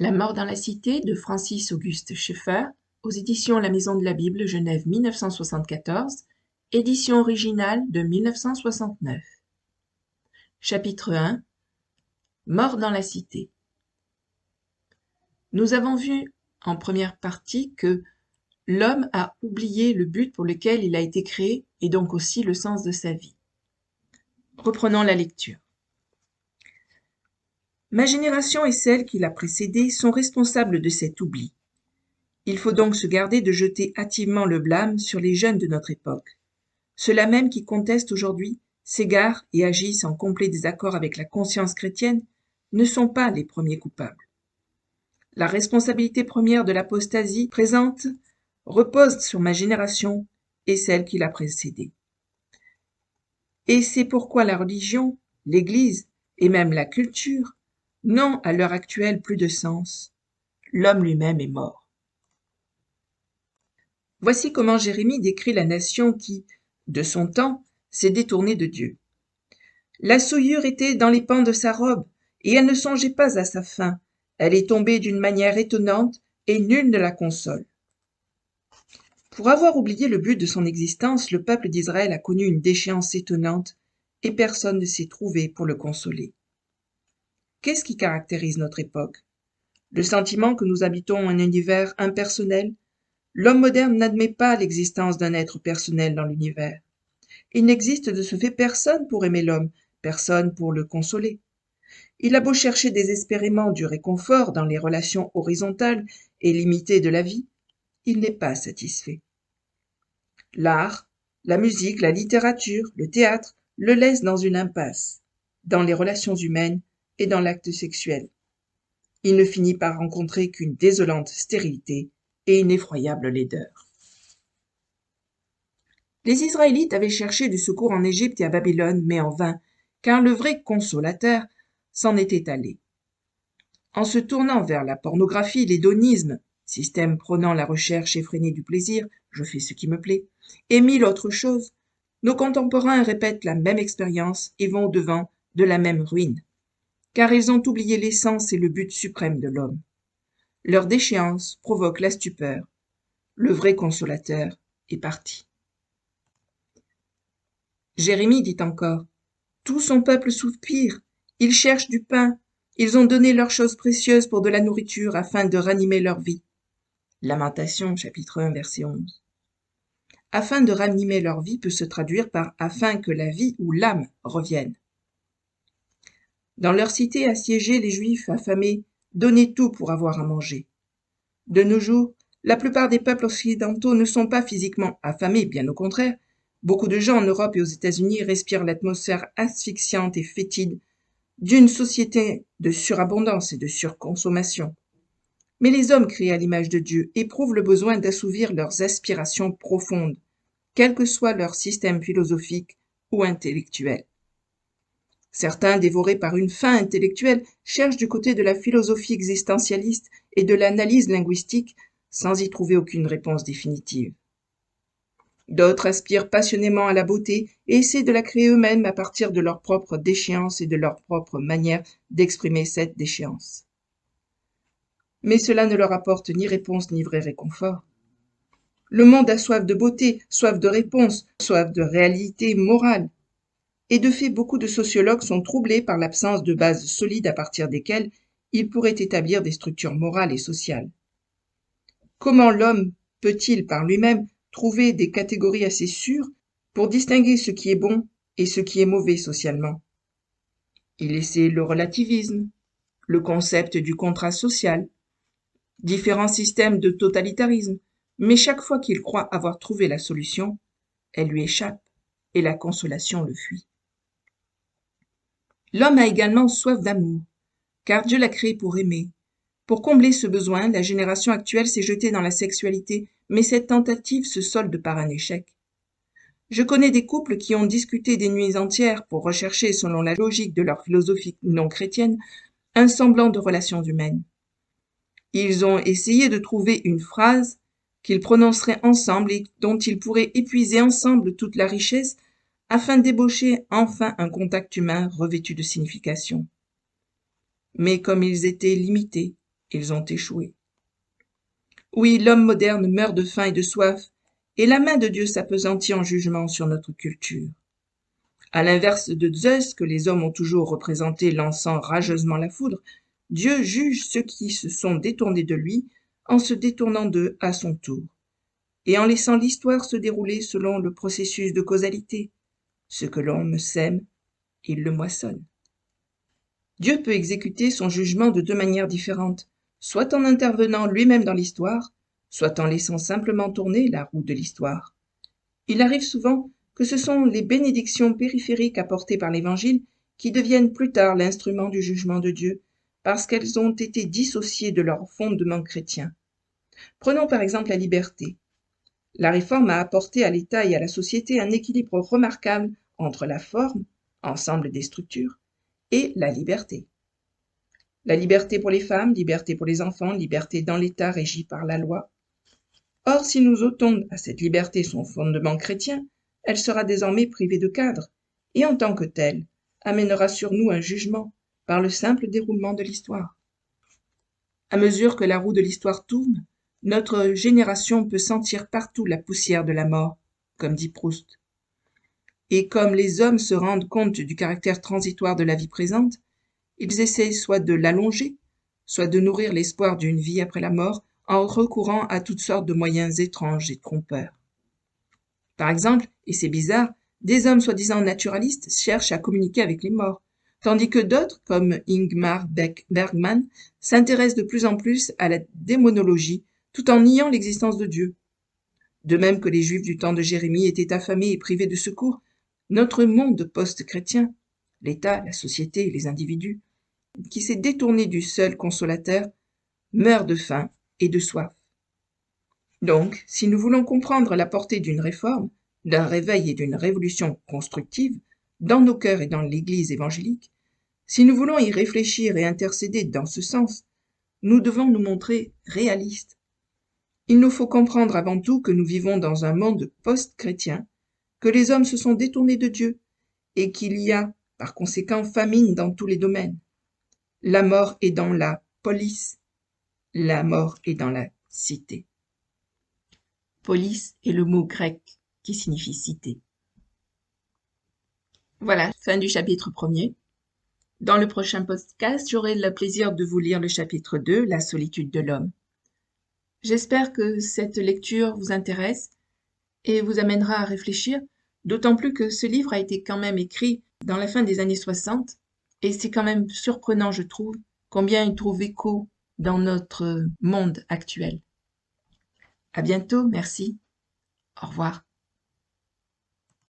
La mort dans la cité de Francis Auguste Schaeffer, aux éditions La Maison de la Bible, Genève 1974, édition originale de 1969. Chapitre 1. Mort dans la cité. Nous avons vu en première partie que l'homme a oublié le but pour lequel il a été créé et donc aussi le sens de sa vie. Reprenons la lecture. Ma génération et celle qui l'a précédée sont responsables de cet oubli. Il faut donc se garder de jeter hâtivement le blâme sur les jeunes de notre époque. Ceux-là même qui contestent aujourd'hui, s'égarent et agissent en complet désaccord avec la conscience chrétienne, ne sont pas les premiers coupables. La responsabilité première de l'apostasie présente repose sur ma génération et celle qui l'a précédée. Et c'est pourquoi la religion, l'Église et même la culture n'ont à l'heure actuelle plus de sens. L'homme lui-même est mort. Voici comment Jérémie décrit la nation qui, de son temps, s'est détournée de Dieu. La souillure était dans les pans de sa robe, et elle ne songeait pas à sa fin. Elle est tombée d'une manière étonnante, et nul ne la console. Pour avoir oublié le but de son existence, le peuple d'Israël a connu une déchéance étonnante, et personne ne s'est trouvé pour le consoler. Qu'est-ce qui caractérise notre époque? Le sentiment que nous habitons un univers impersonnel? L'homme moderne n'admet pas l'existence d'un être personnel dans l'univers. Il n'existe de ce fait personne pour aimer l'homme, personne pour le consoler. Il a beau chercher désespérément du réconfort dans les relations horizontales et limitées de la vie, il n'est pas satisfait. L'art, la musique, la littérature, le théâtre le laissent dans une impasse, dans les relations humaines et dans l'acte sexuel. Il ne finit par rencontrer qu'une désolante stérilité et une effroyable laideur. Les Israélites avaient cherché du secours en Égypte et à Babylone, mais en vain, car le vrai consolateur s'en était allé. En se tournant vers la pornographie, l'hédonisme, système prônant la recherche effrénée du plaisir, je fais ce qui me plaît, et mille autres choses, nos contemporains répètent la même expérience et vont au-devant de la même ruine, car ils ont oublié l'essence et le but suprême de l'homme. Leur déchéance provoque la stupeur. Le vrai consolateur est parti. Jérémie dit encore, « Tout son peuple soupire, ils cherchent du pain, ils ont donné leurs choses précieuses pour de la nourriture afin de ranimer leur vie. » Lamentation, chapitre 1, verset 11. Afin de ranimer leur vie peut se traduire par afin que la vie ou l'âme revienne. Dans leur cité assiégée, les Juifs affamés donnaient tout pour avoir à manger. De nos jours, la plupart des peuples occidentaux ne sont pas physiquement affamés, bien au contraire. Beaucoup de gens en Europe et aux États-Unis respirent l'atmosphère asphyxiante et fétide d'une société de surabondance et de surconsommation. Mais les hommes créés à l'image de Dieu éprouvent le besoin d'assouvir leurs aspirations profondes, quel que soit leur système philosophique ou intellectuel. Certains, dévorés par une faim intellectuelle, cherchent du côté de la philosophie existentialiste et de l'analyse linguistique sans y trouver aucune réponse définitive. D'autres aspirent passionnément à la beauté et essaient de la créer eux-mêmes à partir de leur propre déchéance et de leur propre manière d'exprimer cette déchéance. Mais cela ne leur apporte ni réponse ni vrai réconfort. Le monde a soif de beauté, soif de réponse, soif de réalité morale. Et de fait, beaucoup de sociologues sont troublés par l'absence de bases solides à partir desquelles ils pourraient établir des structures morales et sociales. Comment l'homme peut-il par lui-même trouver des catégories assez sûres pour distinguer ce qui est bon et ce qui est mauvais socialement? Il essaie le relativisme, le concept du contrat social, différents systèmes de totalitarisme, mais chaque fois qu'il croit avoir trouvé la solution, elle lui échappe et la consolation le fuit. L'homme a également soif d'amour, car Dieu l'a créé pour aimer. Pour combler ce besoin, la génération actuelle s'est jetée dans la sexualité, mais cette tentative se solde par un échec. Je connais des couples qui ont discuté des nuits entières pour rechercher, selon la logique de leur philosophie non chrétienne, un semblant de relations humaines. Ils ont essayé de trouver une phrase qu'ils prononceraient ensemble et dont ils pourraient épuiser ensemble toute la richesse afin d'ébaucher enfin un contact humain revêtu de signification. Mais comme ils étaient limités, Ils ont échoué. Oui, l'homme moderne meurt de faim et de soif, et la main de Dieu s'appesantit en jugement sur notre culture. À l'inverse de Zeus, que les hommes ont toujours représenté lançant rageusement la foudre, Dieu juge ceux qui se sont détournés de lui en se détournant d'eux à son tour, et en laissant l'histoire se dérouler selon le processus de causalité. Ce que l'homme sème, il le moissonne. Dieu peut exécuter son jugement de deux manières différentes, soit en intervenant lui-même dans l'histoire, soit en laissant simplement tourner la roue de l'histoire. Il arrive souvent que ce sont les bénédictions périphériques apportées par l'Évangile qui deviennent plus tard l'instrument du jugement de Dieu, parce qu'elles ont été dissociées de leur fondement chrétien. Prenons par exemple la liberté. La Réforme a apporté à l'État et à la société un équilibre remarquable entre la forme, ensemble des structures, et la liberté. La liberté pour les femmes, liberté pour les enfants, liberté dans l'État régi par la loi. Or, si nous ôtons à cette liberté son fondement chrétien, elle sera désormais privée de cadre, et en tant que telle, amènera sur nous un jugement par le simple déroulement de l'histoire. À mesure que la roue de l'histoire tourne, notre génération peut sentir partout la poussière de la mort, comme dit Proust. Et comme les hommes se rendent compte du caractère transitoire de la vie présente, ils essaient soit de l'allonger, soit de nourrir l'espoir d'une vie après la mort en recourant à toutes sortes de moyens étranges et trompeurs. Par exemple, et c'est bizarre, des hommes soi-disant naturalistes cherchent à communiquer avec les morts, tandis que d'autres, comme Ingmar Bergman, s'intéressent de plus en plus à la démonologie tout en niant l'existence de Dieu. De même que les Juifs du temps de Jérémie étaient affamés et privés de secours, notre monde post-chrétien, l'État, la société et les individus, qui s'est détourné du seul consolateur, meurt de faim et de soif. Donc, si nous voulons comprendre la portée d'une réforme, d'un réveil et d'une révolution constructive, dans nos cœurs et dans l'Église évangélique, si nous voulons y réfléchir et intercéder dans ce sens, nous devons nous montrer réalistes. Il nous faut comprendre avant tout que nous vivons dans un monde post-chrétien, que les hommes se sont détournés de Dieu, et qu'il y a, par conséquent, famine dans tous les domaines. La mort est dans la police, la mort est dans la cité. Police est le mot grec qui signifie cité. Voilà, fin du chapitre 1er. Dans le prochain podcast, j'aurai le plaisir de vous lire le chapitre 2, La solitude de l'homme. J'espère que cette lecture vous intéresse et vous amènera à réfléchir, d'autant plus que ce livre a été quand même écrit dans la fin des années 60, et c'est quand même surprenant, je trouve, combien il trouve écho dans notre monde actuel. À bientôt, merci. Au revoir.